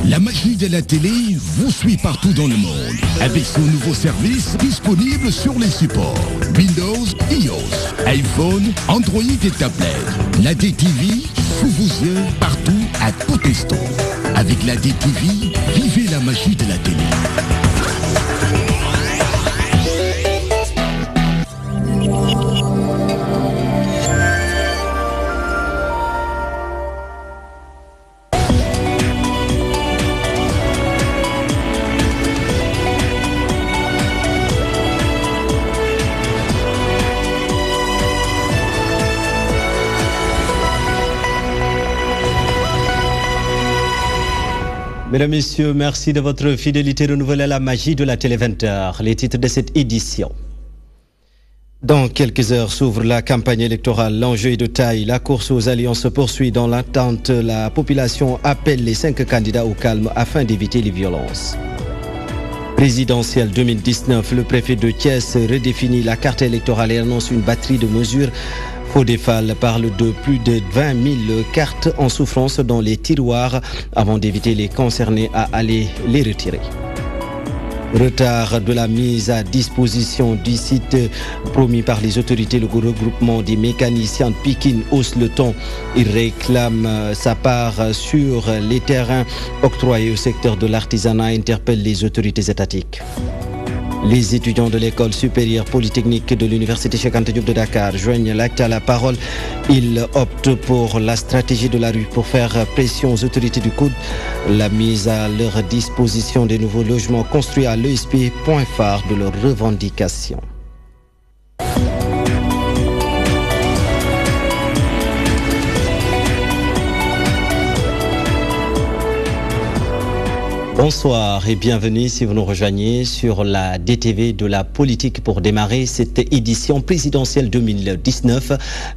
La magie de la télé vous suit partout dans le monde avec son nouveau service disponible sur les supports Windows, iOS, iPhone, Android et tablette. La DTV sous vos yeux, partout, à tout instant. Avec la DTV, vivez la magie de la télé. Mesdames, Messieurs, merci de votre fidélité renouvelée à la magie de la télé 20h. Les titres de cette édition. Dans quelques heures s'ouvre la campagne électorale. L'enjeu est de taille. La course aux alliances se poursuit. Dans l'attente, la population appelle les 5 candidats au calme afin d'éviter les violences. Présidentielle 2019, le préfet de Thiès redéfinit la carte électorale et annonce une batterie de mesures. Fodefal parle de plus de 20 000 cartes en souffrance dans les tiroirs avant d'éviter les concernés à aller les retirer. Retard de la mise à disposition du site promis par les autorités. Le regroupement des mécaniciens de Pikine hausse le ton. Il réclame sa part sur les terrains octroyés au secteur de l'artisanat et interpelle les autorités étatiques. Les étudiants de l'école supérieure polytechnique de l'université Cheikh Anta Diop de Dakar joignent l'acte à la parole. Ils optent pour la stratégie de la rue pour faire pression aux autorités du COUD. La mise à leur disposition des nouveaux logements construits à l'ESP, point phare de leurs revendications. Bonsoir et bienvenue si vous nous rejoignez sur la DTV de la politique pour démarrer cette édition présidentielle 2019.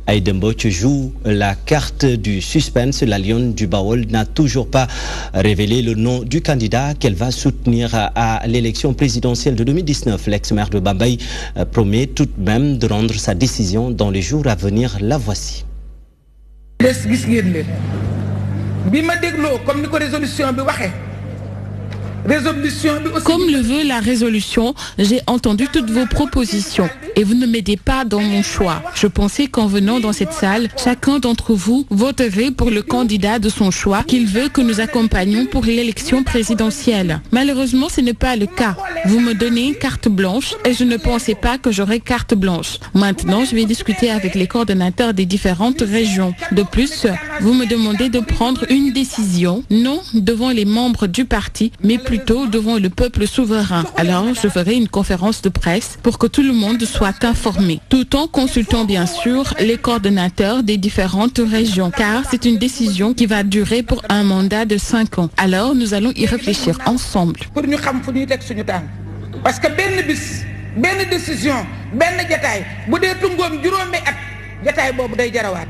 Aïda Mbodj joue la carte du suspense. La Lionne du Baol n'a toujours pas révélé le nom du candidat qu'elle va soutenir à l'élection présidentielle de 2019. L'ex-maire de Bambey promet tout de même de rendre sa décision dans les jours à venir. La voici. Comme le veut la résolution, j'ai entendu toutes vos propositions et vous ne m'aidez pas dans mon choix. Je pensais qu'en venant dans cette salle, chacun d'entre vous voterait pour le candidat de son choix qu'il veut que nous accompagnions pour l'élection présidentielle. Malheureusement, ce n'est pas le cas. Vous me donnez carte blanche et je ne pensais pas que j'aurais carte blanche. Maintenant, je vais discuter avec les coordonnateurs des différentes régions. De plus, vous me demandez de prendre une décision, non devant les membres du parti, mais plutôt devant le peuple souverain. Alors, je ferai une conférence de presse pour que tout le monde soit informé, tout en consultant bien sûr les coordonnateurs des différentes régions, car c'est une décision qui va durer pour un mandat de 5 ans. Alors, nous allons y réfléchir ensemble. Parce que benn décision, benn jataay, bu dee tungoom juróomi at, jataay boobu day jarawaat.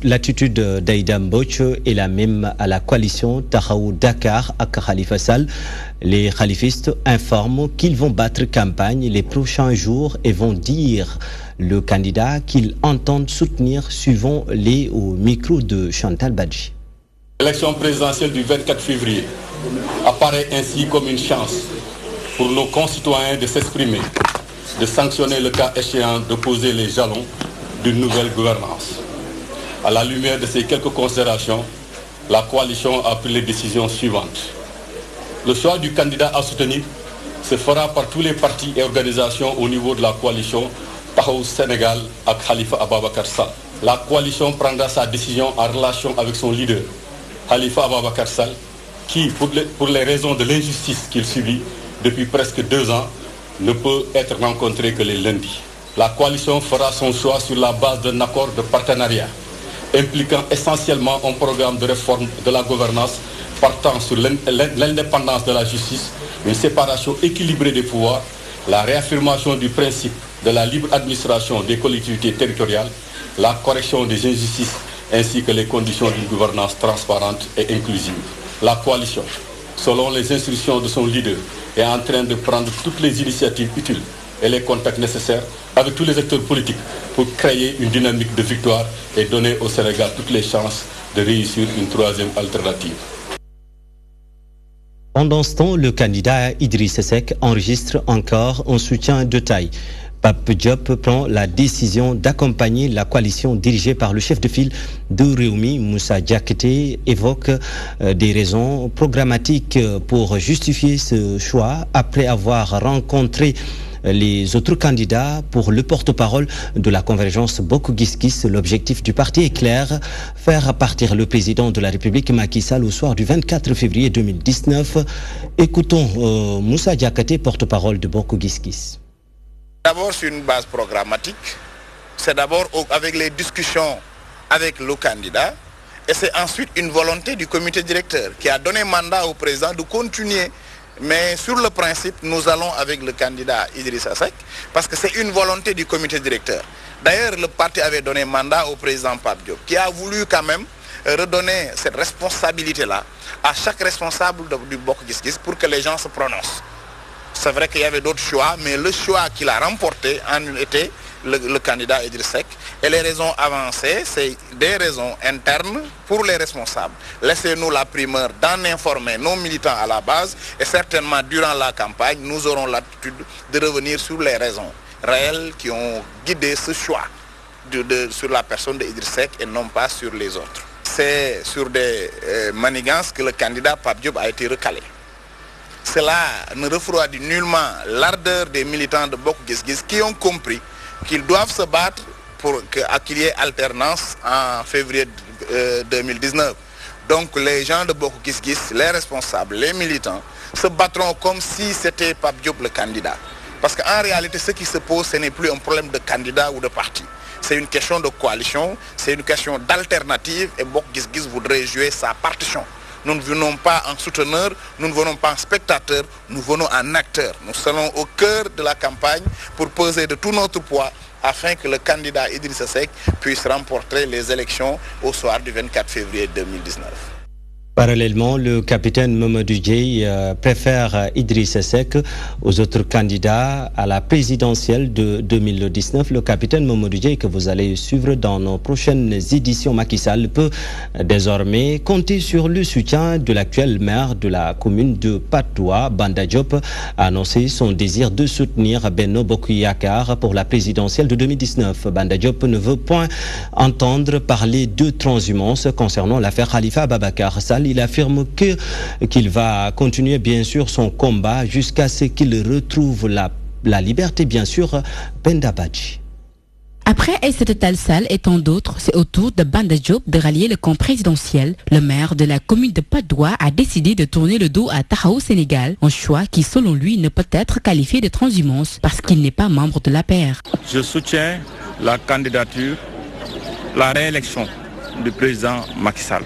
L'attitude d'Aïda Mbodj est la même à la coalition Taxawu Dakar ak Khalifa Sall. Les khalifistes informent qu'ils vont battre campagne les prochains jours et vont dire le candidat qu'ils entendent soutenir suivant les au micro de Chantal Badji. L'élection présidentielle du 24 février apparaît ainsi comme une chance pour nos concitoyens de s'exprimer, de sanctionner le cas échéant, de poser les jalons d'une nouvelle gouvernance. À la lumière de ces quelques considérations, la coalition a pris les décisions suivantes. Le choix du candidat à soutenir se fera par tous les partis et organisations au niveau de la coalition Taxawu Sénégal ak Khalifa Ababacar Sall. La coalition prendra sa décision en relation avec son leader, Khalifa Ababacar Sall, qui, pour les raisons de l'injustice qu'il subit depuis presque 2 ans, ne peut être rencontré que les lundis. La coalition fera son choix sur la base d'un accord de partenariat impliquant essentiellement un programme de réforme de la gouvernance partant sur l'indépendance de la justice, une séparation équilibrée des pouvoirs, la réaffirmation du principe de la libre administration des collectivités territoriales, la correction des injustices ainsi que les conditions d'une gouvernance transparente et inclusive. La coalition, selon les instructions de son leader, est en train de prendre toutes les initiatives utiles et les contacts nécessaires avec tous les acteurs politiques pour créer une dynamique de victoire et donner au Sénégal toutes les chances de réussir une troisième alternative. Pendant ce temps, le candidat Idriss Seck enregistre encore un soutien de taille. Pape Diop prend la décision d'accompagner la coalition dirigée par le chef de file de Rewmi, Moussa Diakité, évoque des raisons programmatiques pour justifier ce choix après avoir rencontré les autres candidats. Pour le porte-parole de la convergence Bokk Gis Gis, l'objectif du parti est clair, faire partir le président de la République Macky Sall au soir du 24 février 2019. Écoutons Moussa Diakité, porte-parole de Bokk Gis Gis. D'abord sur une base programmatique, c'est d'abord avec les discussions avec le candidat et c'est ensuite une volonté du comité directeur qui a donné mandat au président de continuer. Mais sur le principe, nous allons avec le candidat Idrissa Seck parce que c'est une volonté du comité directeur. D'ailleurs, le parti avait donné mandat au président Pape Diop qui a voulu quand même redonner cette responsabilité-là à chaque responsable du Bokk Gis Gis pour que les gens se prononcent. C'est vrai qu'il y avait d'autres choix, mais le choix qu'il a remporté en était le candidat Idriss Seck. Et les raisons avancées, c'est des raisons internes pour les responsables. Laissez-nous la primeur d'en informer nos militants à la base et certainement durant la campagne, nous aurons l'attitude de revenir sur les raisons réelles qui ont guidé ce choix sur la personne d'Idriss Seck et non pas sur les autres. C'est sur des manigances que le candidat Pape Diop a été recalé. Cela ne refroidit nullement l'ardeur des militants de Bokk Gis Gis qui ont compris qu'ils doivent se battre pour qu'il y ait alternance en février 2019. Donc les gens de Bokk Gis Gis, les responsables, les militants, se battront comme si c'était Pape Diop le candidat. Parce qu'en réalité, ce qui se pose, ce n'est plus un problème de candidat ou de parti. C'est une question de coalition, c'est une question d'alternative et Bokk Gis Gis voudrait jouer sa partition. Nous ne venons pas en souteneur, nous ne venons pas en spectateur, nous venons en acteur. Nous serons au cœur de la campagne pour peser de tout notre poids afin que le candidat Idrissa Seck puisse remporter les élections au soir du 24 février 2019. Parallèlement, le capitaine Mamadou Dieye préfère Idriss Seck aux autres candidats à la présidentielle de 2019. Le capitaine Mamadou Dieye, que vous allez suivre dans nos prochaines éditions, Macky Sall peut désormais compter sur le soutien de l'actuel maire de la commune de Patte d'Oie. Banda Diop a annoncé son désir de soutenir Benno Bokk Yakaar pour la présidentielle de 2019. Banda Diop ne veut point entendre parler de transhumance concernant l'affaire Khalifa Ababacar Sall. Il affirme qu'il va continuer bien sûr son combat jusqu'à ce qu'il retrouve la liberté, bien sûr. Penda Badji. Après Aïssata Tall Sall et tant d'autres, c'est au tour de Banda Diop de rallier le camp présidentiel. Le maire de la commune de Patte d'Oie a décidé de tourner le dos à Taxawu Sénégal, un choix qui selon lui ne peut être qualifié de transhumance parce qu'il n'est pas membre de l'APR. Je soutiens la candidature, la réélection du président Macky Sall.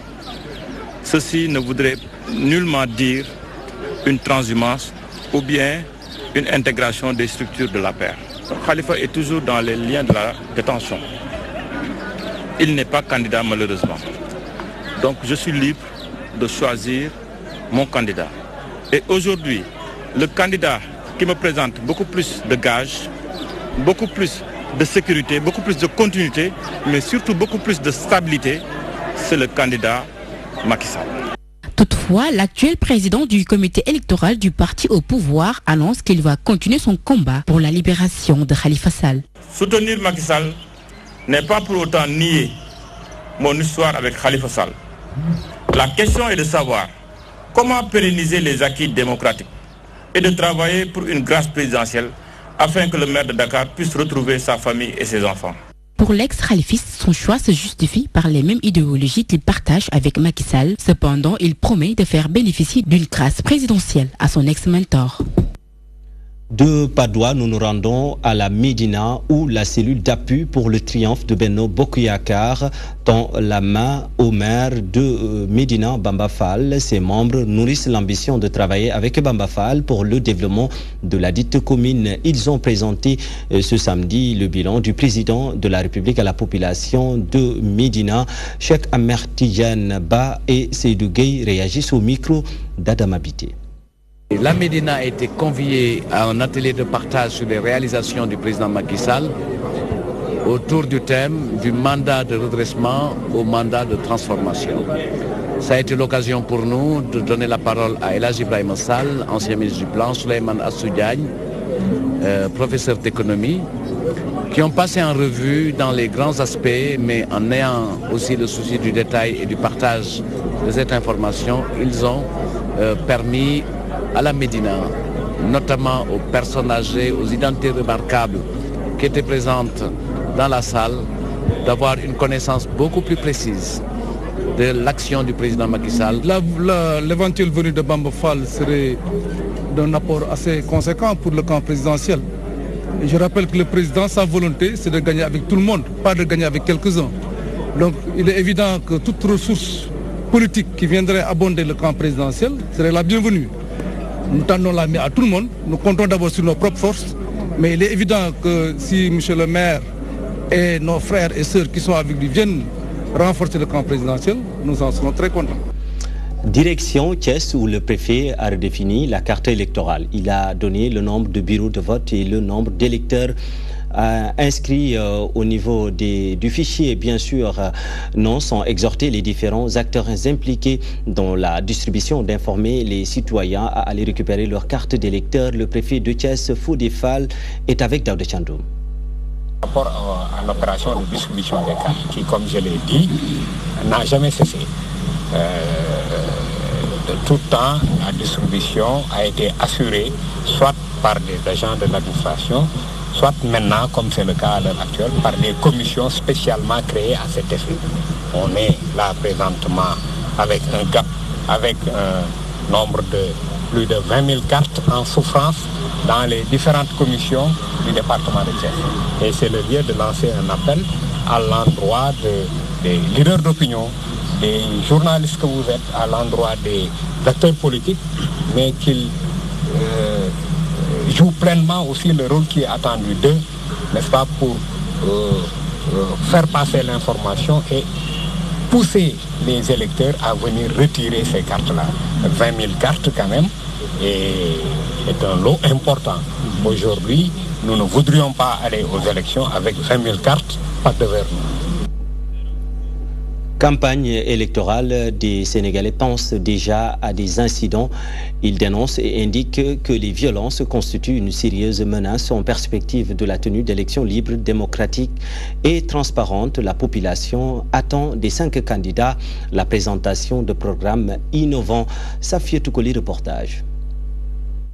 Ceci ne voudrait nullement dire une transhumance ou bien une intégration des structures de l'APR. Khalifa est toujours dans les liens de la détention. Il n'est pas candidat malheureusement. Donc je suis libre de choisir mon candidat. Et aujourd'hui, le candidat qui me présente beaucoup plus de gages, beaucoup plus de sécurité, beaucoup plus de continuité, mais surtout beaucoup plus de stabilité, c'est le candidat Macky Sall. Toutefois, l'actuel président du comité électoral du parti au pouvoir annonce qu'il va continuer son combat pour la libération de Khalifa Sall. Soutenir Macky Sall n'est pas pour autant nier mon histoire avec Khalifa Sall. La question est de savoir comment pérenniser les acquis démocratiques et de travailler pour une grâce présidentielle afin que le maire de Dakar puisse retrouver sa famille et ses enfants. Pour l'ex-khalifiste, son choix se justifie par les mêmes idéologies qu'il partage avec Macky Sall. Cependant, il promet de faire bénéficier d'une grâce présidentielle à son ex-mentor. De Patte d'Oie, nous nous rendons à la Médina où la cellule d'appui pour le triomphe de Benno Bokk Yakaar tend la main au maire de Médina, Bamba Fall. Ses membres nourrissent l'ambition de travailler avec Bamba Fall pour le développement de la dite commune. Ils ont présenté ce samedi le bilan du président de la République à la population de Médina. Cheikh Ahmed Tidiane Ba et Seydou Gueye réagissent au micro d'Adama Bité. La Médina a été conviée à un atelier de partage sur les réalisations du président Macky Sall autour du thème du mandat de redressement au mandat de transformation. Ça a été l'occasion pour nous de donner la parole à El Hadji Ibrahima Sall, ancien ministre du Plan, Souleymane Assou Diagne, professeur d'économie, qui ont passé en revue dans les grands aspects, mais en ayant aussi le souci du détail et du partage de cette information, ils ont permis à la Médina, notamment aux personnes âgées, aux identités remarquables qui étaient présentes dans la salle, d'avoir une connaissance beaucoup plus précise de l'action du président Macky Sall. L'éventuelle venue de Bamba Fall serait d'un apport assez conséquent pour le camp présidentiel. Et je rappelle que le président, sa volonté, c'est de gagner avec tout le monde, pas de gagner avec quelques-uns. Donc il est évident que toute ressource politique qui viendrait abonder le camp présidentiel serait la bienvenue. Nous tendons la main à tout le monde, nous comptons d'abord sur nos propres forces, mais il est évident que si M. le maire et nos frères et sœurs qui sont avec lui viennent renforcer le camp présidentiel, nous en serons très contents. Direction Thiès, où le préfet a redéfini la carte électorale. Il a donné le nombre de bureaux de vote et le nombre d'électeurs inscrits au niveau du fichier. Bien sûr, non, sans exhorter les différents acteurs impliqués dans la distribution d'informer les citoyens à aller récupérer leur carte d'électeur. Le préfet de Thiès, Fodé Fall, est avec Daouda Thiandoum. Par rapport à l'opération de distribution des cartes, qui, comme je l'ai dit, n'a jamais cessé. De tout temps, la distribution a été assurée soit par des agents de l'administration, soit maintenant, comme c'est le cas à l'heure actuelle, par des commissions spécialement créées à cet effet. On est là présentement avec un gap, avec un nombre de plus de 20 000 cartes en souffrance dans les différentes commissions du département de Thiès. Et c'est le lieu de lancer un appel à l'endroit des leaders d'opinion, des journalistes que vous êtes, à l'endroit des acteurs politiques, mais qu'ils jouent pleinement aussi le rôle qui est attendu d'eux, n'est-ce pas, pour faire passer l'information et pousser les électeurs à venir retirer ces cartes-là. 20 000 cartes quand même, et c'est un lot important. Aujourd'hui, nous ne voudrions pas aller aux élections avec 20 000 cartes, pas devers nous. Campagne électorale, des Sénégalais pensent déjà à des incidents. Ils dénoncent et indiquent que les violences constituent une sérieuse menace en perspective de la tenue d'élections libres, démocratiques et transparentes. La population attend des 5 candidats la présentation de programmes innovants. Safia Toukoli, reportage.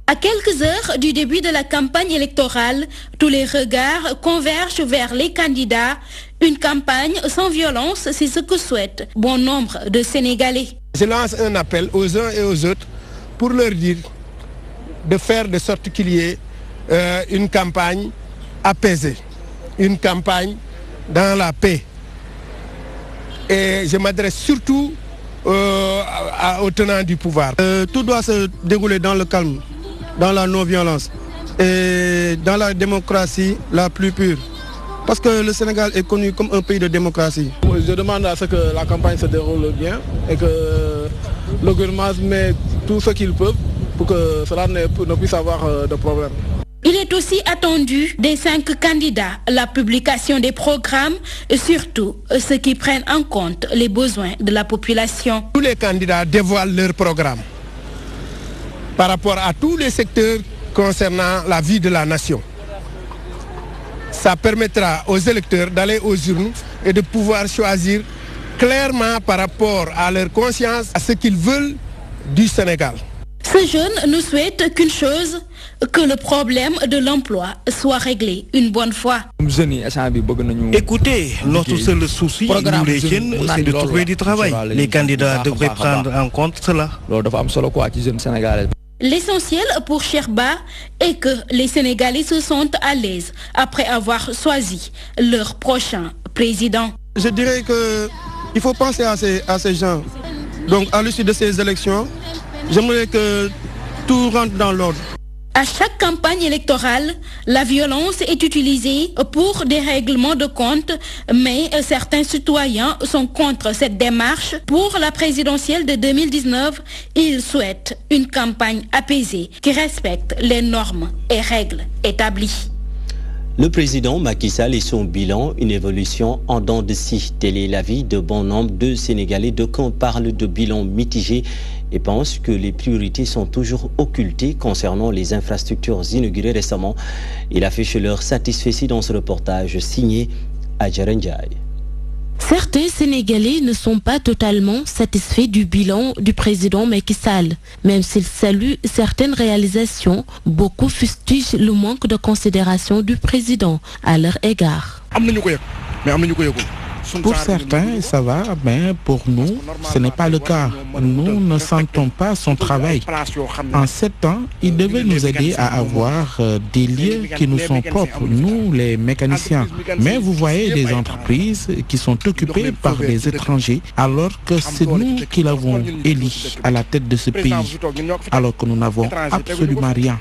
À quelques heures du début de la campagne électorale, tous les regards convergent vers les candidats. Une campagne sans violence, c'est ce que souhaitent bon nombre de Sénégalais. Je lance un appel aux uns et aux autres pour leur dire de faire de sorte qu'il y ait une campagne apaisée, une campagne dans la paix. Et je m'adresse surtout aux tenants du pouvoir. Tout doit se dérouler dans le calme, dans la non-violence et dans la démocratie la plus pure. Parce que le Sénégal est connu comme un pays de démocratie. Je demande à ce que la campagne se déroule bien et que le gouvernement met tout ce qu'ils peuvent pour que cela ne puisse avoir de problème. Il est aussi attendu des 5 candidats la publication des programmes et surtout ceux qui prennent en compte les besoins de la population. Tous les candidats dévoilent leur programme par rapport à tous les secteurs concernant la vie de la nation. Ça permettra aux électeurs d'aller aux urnes et de pouvoir choisir clairement par rapport à leur conscience, à ce qu'ils veulent du Sénégal. Ces jeunes ne souhaitent qu'une chose, que le problème de l'emploi soit réglé une bonne fois. Écoutez, notre seul souci, nous les jeunes, c'est de trouver du travail. Les candidats devraient prendre en compte cela. L'essentiel pour Sherba est que les Sénégalais se sentent à l'aise après avoir choisi leur prochain président. Je dirais qu'il faut penser à ces gens. Donc à l'issue de ces élections, j'aimerais que tout rentre dans l'ordre. À chaque campagne électorale, la violence est utilisée pour des règlements de compte, mais certains citoyens sont contre cette démarche. Pour la présidentielle de 2019, ils souhaitent une campagne apaisée qui respecte les normes et règles établies. Le président Macky Sall et son bilan, une évolution en dents de scie. Tel est l'avis de bon nombre de Sénégalais. D'aucuns parlent de bilan mitigé et pensent que les priorités sont toujours occultées concernant les infrastructures inaugurées récemment. Il affiche leur satisfaction dans ce reportage signé Adjara Ndiaye. Certains Sénégalais ne sont pas totalement satisfaits du bilan du président Macky Sall. Même s'ils saluent certaines réalisations, beaucoup fustigent le manque de considération du président à leur égard. Pour certains, ça va, mais pour nous, ce n'est pas le cas. Nous ne sentons pas son travail. En 7 ans, il devait nous aider à avoir des lieux qui nous sont propres, nous les mécaniciens. Mais vous voyez des entreprises qui sont occupées par des étrangers, alors que c'est nous qui l'avons élu à la tête de ce pays, alors que nous n'avons absolument rien.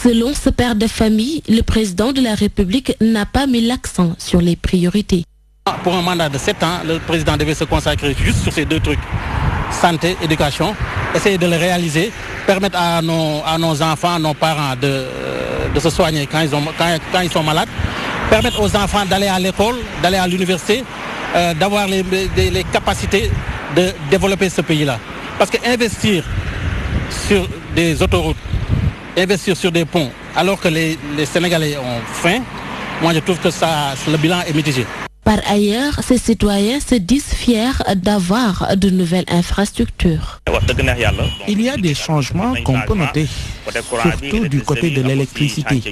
Selon ce père de famille, le président de la République n'a pas mis l'accent sur les priorités. Pour un mandat de 7 ans, le président devait se consacrer juste sur ces 2 trucs. Santé, éducation, essayer de le réaliser, permettre à nos enfants, à nos parents de se soigner quand ils sont malades, permettre aux enfants d'aller à l'école, d'aller à l'université, d'avoir les capacités de développer ce pays-là. Parce qu'investir sur des autoroutes, investir sur des ponts, alors que les Sénégalais ont faim, moi je trouve que le bilan est mitigé. Par ailleurs, ces citoyens se disent fiers d'avoir de nouvelles infrastructures. Il y a des changements qu'on peut noter, surtout du côté de l'électricité.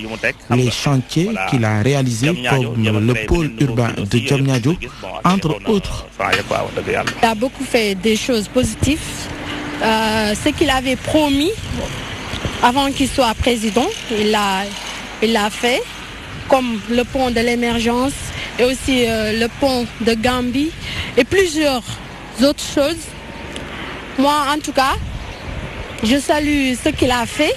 Les chantiers qu'il a réalisés comme le pôle urbain de Diamniadio, entre autres. Il a beaucoup fait des choses positives. Ce qu'il avait promis avant qu'il soit président, il l'a fait, comme le pont de l'émergence et aussi le pont de Gambie et plusieurs autres choses. Moi, en tout cas, je salue ce qu'il a fait.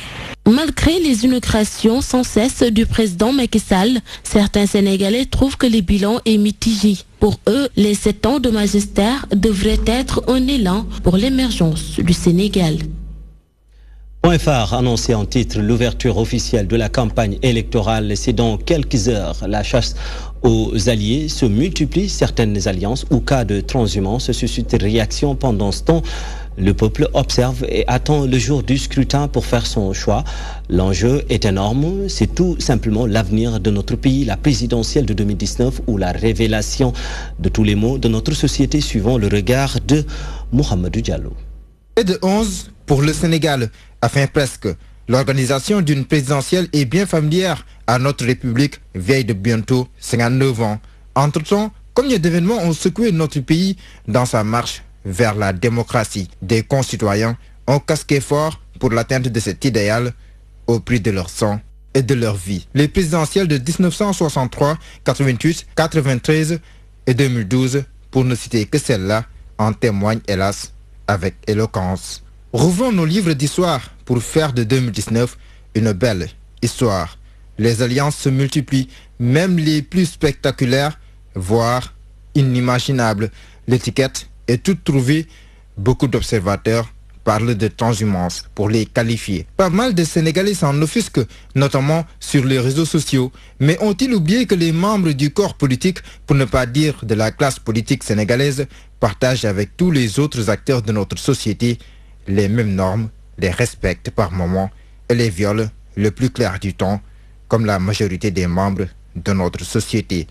Malgré les inaugurations sans cesse du président Macky Sall, certains Sénégalais trouvent que le bilan est mitigé. Pour eux, les 7 ans de magistère devraient être un élan pour l'émergence du Sénégal. Point phare annoncé en titre, l'ouverture officielle de la campagne électorale. C'est dans quelques heures. La chasse aux alliés se multiplie. Certaines alliances ou cas de transhumance suscitent réaction. Pendant ce temps, le peuple observe et attend le jour du scrutin pour faire son choix. L'enjeu est énorme. C'est tout simplement l'avenir de notre pays, la présidentielle de 2019 ou la révélation de tous les maux de notre société, suivant le regard de Mohamedou Diallo. Et de 11 pour le Sénégal, afin presque. L'organisation d'une présidentielle est bien familière à notre République, vieille de bientôt 59 ans. Entre-temps, combien d'événements ont secoué notre pays dans sa marche vers la démocratie? Des concitoyens ont casqué fort pour l'atteinte de cet idéal au prix de leur sang et de leur vie. Les présidentielles de 1963, 88, 93 et 2012, pour ne citer que celle-là, en témoignent hélas avec éloquence. Rouvrons nos livres d'histoire pour faire de 2019 une belle histoire. Les alliances se multiplient, même les plus spectaculaires, voire inimaginables. L'étiquette est toute trouvée. Beaucoup d'observateurs parlent de transhumance pour les qualifier. Pas mal de Sénégalais s'en offusquent, notamment sur les réseaux sociaux. Mais ont-ils oublié que les membres du corps politique, pour ne pas dire de la classe politique sénégalaise, partagent avec tous les autres acteurs de notre société les mêmes normes, les respectent par moments et les violent le plus clair du temps, comme la majorité des membres de notre société?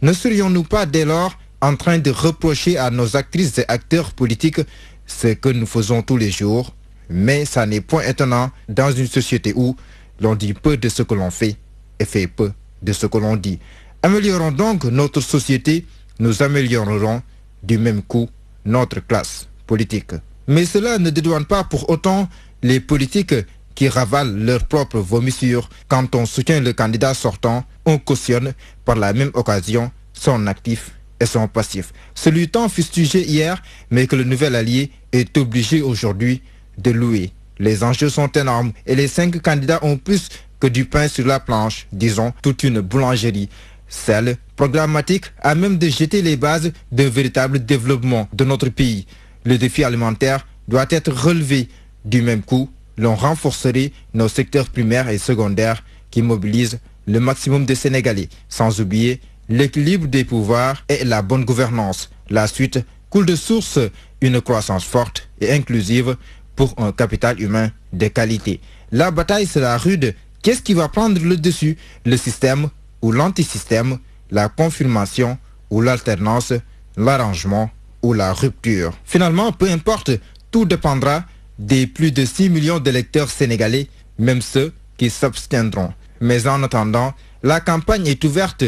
Ne serions-nous pas dès lors en train de reprocher à nos actrices et acteurs politiques ce que nous faisons tous les jours? Mais ça n'est point étonnant dans une société où l'on dit peu de ce que l'on fait et fait peu de ce que l'on dit. Améliorons donc notre société, nous améliorerons du même coup notre classe politique. Mais cela ne dédouane pas pour autant les politiques qui ravalent leurs propres vomissures. Quand on soutient le candidat sortant, on cautionne par la même occasion son actif et son passif. Celui tant fustigé hier, mais que le nouvel allié est obligé aujourd'hui de louer. Les enjeux sont énormes et les 5 candidats ont plus que du pain sur la planche, disons toute une boulangerie. Celle programmatique à même de jeter les bases d'un véritable développement de notre pays. Le défi alimentaire doit être relevé. Du même coup, l'on renforcerait nos secteurs primaires et secondaires qui mobilise le maximum de Sénégalais, sans oublier l'équilibre des pouvoirs et la bonne gouvernance. La suite coule de source une croissance forte et inclusive pour un capital humain de qualité. La bataille sera rude. Qu'est-ce qui va prendre le dessus? Le système ou l'antisystème, la confirmation ou l'alternance, l'arrangement ou la rupture? Finalement, peu importe, tout dépendra des plus de 6 millions d'électeurs sénégalais, même ceux qui s'abstiendront. Mais en attendant, la campagne est ouverte.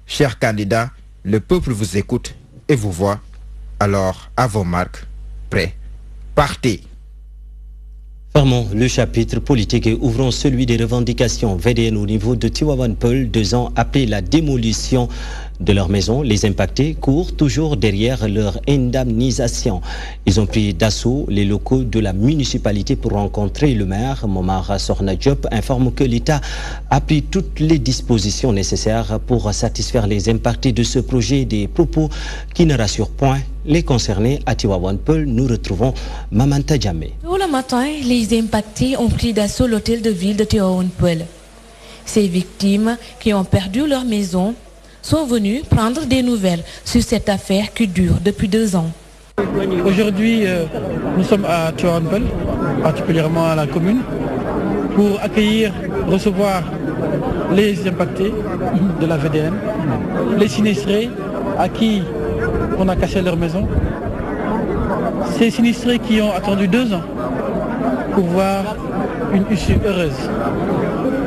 Chers candidats, le peuple vous écoute et vous voit. Alors, à vos marques, prêts, partez. Fermons le chapitre politique et ouvrons celui des revendications VDN au niveau de Tivaouane Peulh, 2 ans après la démolition de leur maison. Les impactés courent toujours derrière leur indemnisation. Ils ont pris d'assaut les locaux de la municipalité pour rencontrer le maire. Momar Sorna Diop informe que l'État a pris toutes les dispositions nécessaires pour satisfaire les impactés de ce projet. Des propos qui ne rassurent point les concernés. À Tivaouane Peulh, nous retrouvons Mamanta Djamé. Tôt le matin, les impactés ont pris d'assaut l'hôtel de ville de Tivaouane Peulh. Ces victimes qui ont perdu leur maison sont venus prendre des nouvelles sur cette affaire qui dure depuis 2 ans. Aujourd'hui, nous sommes à Tivaouane Peulh, particulièrement à la commune, pour accueillir, recevoir les impactés de la VDN, les sinistrés à qui on a cassé leur maison, ces sinistrés qui ont attendu 2 ans pour voir une issue heureuse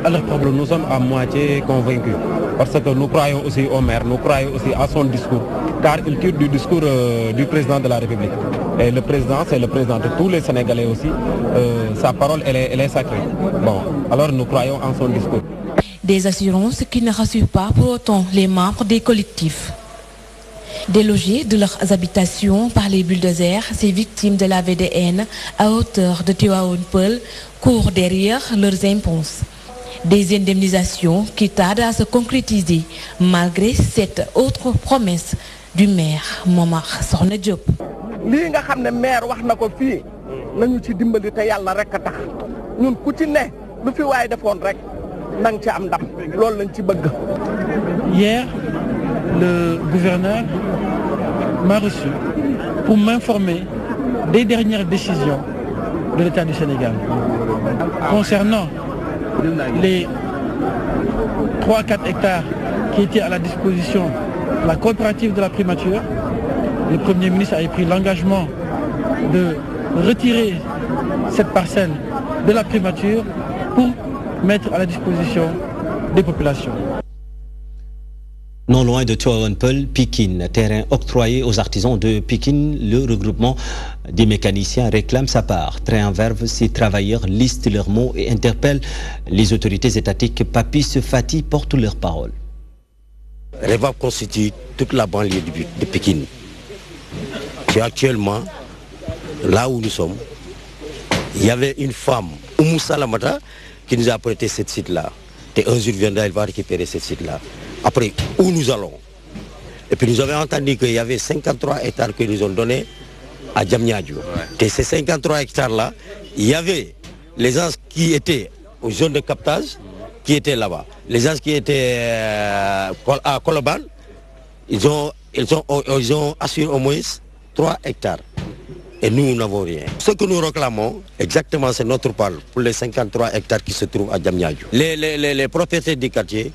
à leur problème. Nous sommes à moitié convaincus parce que nous croyons aussi au maire, nous croyons aussi à son discours, car il tire du discours du président de la République. Et le président, c'est le président de tous les Sénégalais aussi. Sa parole, elle est sacrée. Bon, alors nous croyons en son discours. Des assurances qui ne rassurent pas pour autant les membres des collectifs. Délogés de leurs habitations par les bulldozers, ces victimes de la VDN à hauteur de Tivaouane Peulh courent derrière leurs impôts. Des indemnisations qui tardent à se concrétiser malgré cette autre promesse du maire Momar Sorna Diop. Li nga xamné maire wax nako fi nañu ci dimbali té Yalla rek tax ñun ku ci né lu fi way defoon rek nang ci am ndam loolu lañ ci bëgg. Hier, le gouverneur m'a reçu pour m'informer des dernières décisions de l'État du Sénégal concernant les 3-4 hectares qui étaient à la disposition de la coopérative de la primature. Le Premier ministre avait pris l'engagement de retirer cette parcelle de la primature pour mettre à la disposition des populations. Non loin de Tivaouane Peulh, Pikine, terrain octroyé aux artisans de Pikine, le regroupement des mécaniciens réclame sa part. Très en verve, ces travailleurs listent leurs mots et interpellent les autorités étatiques. Papis Fati porte leurs paroles. REVAP constitue toute la banlieue de Pikine. Et actuellement, là où nous sommes, il y avait une femme, Oumou Salamata, qui nous a prêté ce site-là. Et un jour viendra, elle va récupérer ce site-là. Après, où nous allons? Et puis nous avons entendu qu'il y avait 53 hectares que nous ont donnés à Djamnyadjo. Et ces 53 hectares-là, il y avait les gens qui étaient aux zones de captage, qui étaient là-bas. Les gens qui étaient à Koloban, ils ont assuré au moins 3 hectares. Et nous n'avons rien. Ce que nous réclamons, exactement, c'est notre parole pour les 53 hectares qui se trouvent à Djamnyadjo. Les propriétaires du quartier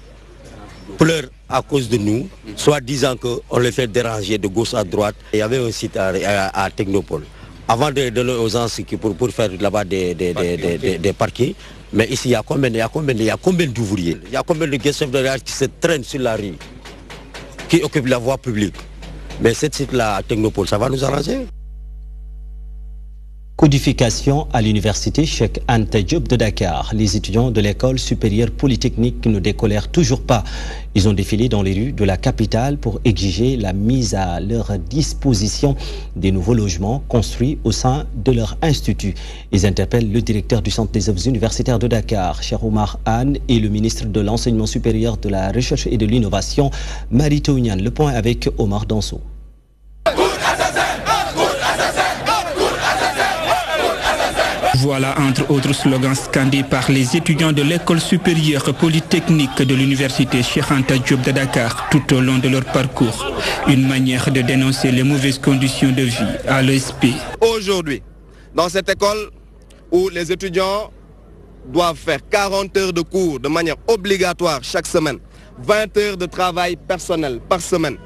pleurent à cause de nous, soit disant qu'on les fait déranger de gauche à droite. Il y avait un site à Technopole. Avant de donner aux gens pour faire là-bas des parkings, mais ici il y a combien d'ouvriers? Il y a combien de chefs de garage qui se traînent sur la rue, qui occupent la voie publique? Mais ce site-là à Technopole, ça va nous arranger? Codification à l'université Cheikh Anta Diop de Dakar. Les étudiants de l'école supérieure polytechnique ne décolèrent toujours pas. Ils ont défilé dans les rues de la capitale pour exiger la mise à leur disposition des nouveaux logements construits au sein de leur institut. Ils interpellent le directeur du centre des œuvres universitaires de Dakar, Cheikh Oumar Anne, et le ministre de l'enseignement supérieur, de la recherche et de l'innovation, Marie Tounian. Le point avec Omar Danso. Voilà entre autres slogans scandés par les étudiants de l'école supérieure polytechnique de l'université Cheikh Anta Diop de Dakar tout au long de leur parcours. Une manière de dénoncer les mauvaises conditions de vie à l'ESP. Aujourd'hui, dans cette école où les étudiants doivent faire 40 heures de cours de manière obligatoire chaque semaine, 20 heures de travail personnel par semaine,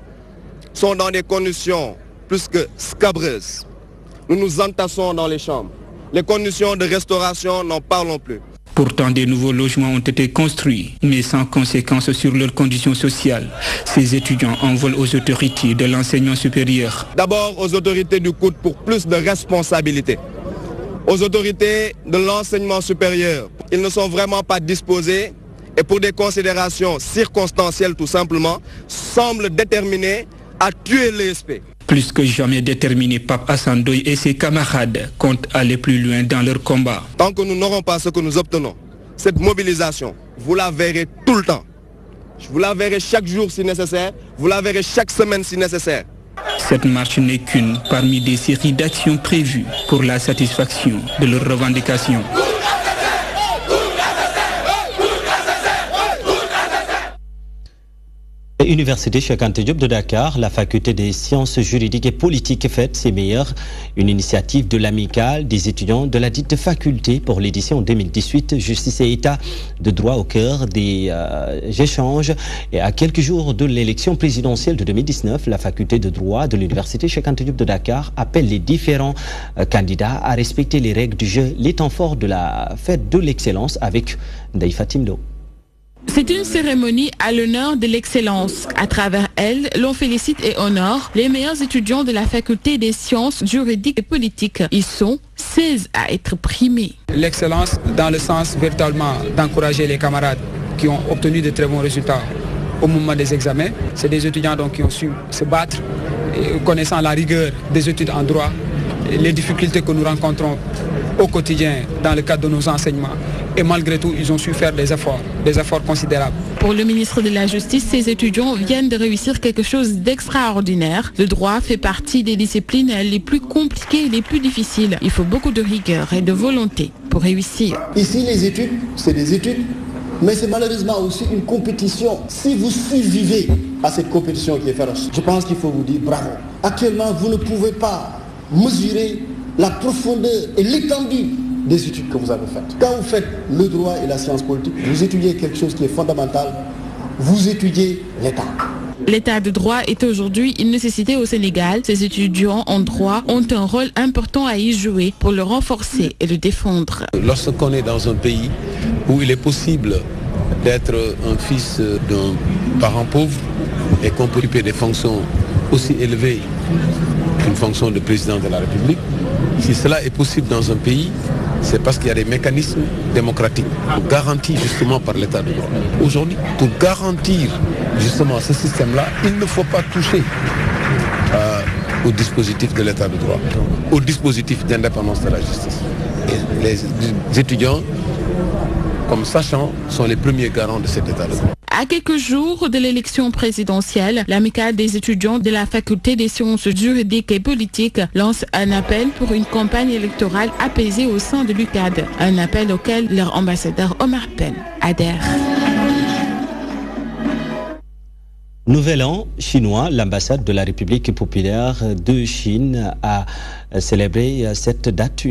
sont dans des conditions plus que scabreuses. Nous nous entassons dans les chambres. Les conditions de restauration, n'en parlons plus. Pourtant, des nouveaux logements ont été construits, mais sans conséquence sur leurs conditions sociales. Ces étudiants en veulent aux autorités de l'enseignement supérieur. D'abord aux autorités du COUD pour plus de responsabilité. Aux autorités de l'enseignement supérieur, ils ne sont vraiment pas disposés et pour des considérations circonstancielles tout simplement, semblent déterminés à tuer l'ESP. Plus que jamais déterminé, Pape Assane Doye et ses camarades comptent aller plus loin dans leur combat. Tant que nous n'aurons pas ce que nous obtenons, cette mobilisation, vous la verrez tout le temps. Vous la verrez chaque jour si nécessaire, vous la verrez chaque semaine si nécessaire. Cette marche n'est qu'une parmi des séries d'actions prévues pour la satisfaction de leurs revendications. Université Cheikh Anta Diop de Dakar, la faculté des sciences juridiques et politiques fête ses meilleurs. Une initiative de l'amicale des étudiants de la dite faculté pour l'édition 2018, Justice et État de droit au cœur des échanges. Et à quelques jours de l'élection présidentielle de 2019, la faculté de droit de l'Université Cheikh Anta Diop de Dakar appelle les différents candidats à respecter les règles du jeu, les temps forts de la fête de l'excellence avec Ndaï Fatim Lo. C'est une cérémonie à l'honneur de l'excellence. À travers elle, l'on félicite et honore les meilleurs étudiants de la faculté des sciences juridiques et politiques. Ils sont 16 à être primés. L'excellence dans le sens véritablement d'encourager les camarades qui ont obtenu de très bons résultats au moment des examens. C'est des étudiants donc, qui ont su se battre, et connaissant la rigueur des études en droit, et les difficultés que nous rencontrons au quotidien dans le cadre de nos enseignements. Et malgré tout, ils ont su faire des efforts considérables. Pour le ministre de la Justice, ces étudiants viennent de réussir quelque chose d'extraordinaire. Le droit fait partie des disciplines les plus compliquées et les plus difficiles. Il faut beaucoup de rigueur et de volonté pour réussir. Ici, les études, c'est des études, mais c'est malheureusement aussi une compétition. Si vous survivez à cette compétition qui est féroce, je pense qu'il faut vous dire bravo. Actuellement, vous ne pouvez pas mesurer la profondeur et l'étendue des études que vous avez faites. Quand vous faites le droit et la science politique, vous étudiez quelque chose qui est fondamental, vous étudiez l'État. L'état de droit est aujourd'hui une nécessité au Sénégal. Ces étudiants en droit ont un rôle important à y jouer pour le renforcer et le défendre. Lorsqu'on est dans un pays où il est possible d'être un fils d'un parent pauvre et qu'on peut occuper des fonctions aussi élevées qu'une fonction de président de la République, si cela est possible dans un pays, c'est parce qu'il y a des mécanismes démocratiques garantis justement par l'état de droit. Aujourd'hui, pour garantir justement ce système-là, il ne faut pas toucher au dispositif de l'état de droit, au dispositif d'indépendance de la justice. Et les étudiants, comme sachant, sont les premiers garants de cet état de droit. À quelques jours de l'élection présidentielle, l'amicale des étudiants de la faculté des sciences juridiques et politiques lance un appel pour une campagne électorale apaisée au sein de l'UCAD. Un appel auquel leur ambassadeur Omar Pen adhère. Nouvel an chinois, l'ambassade de la République populaire de Chine a célébré cette date.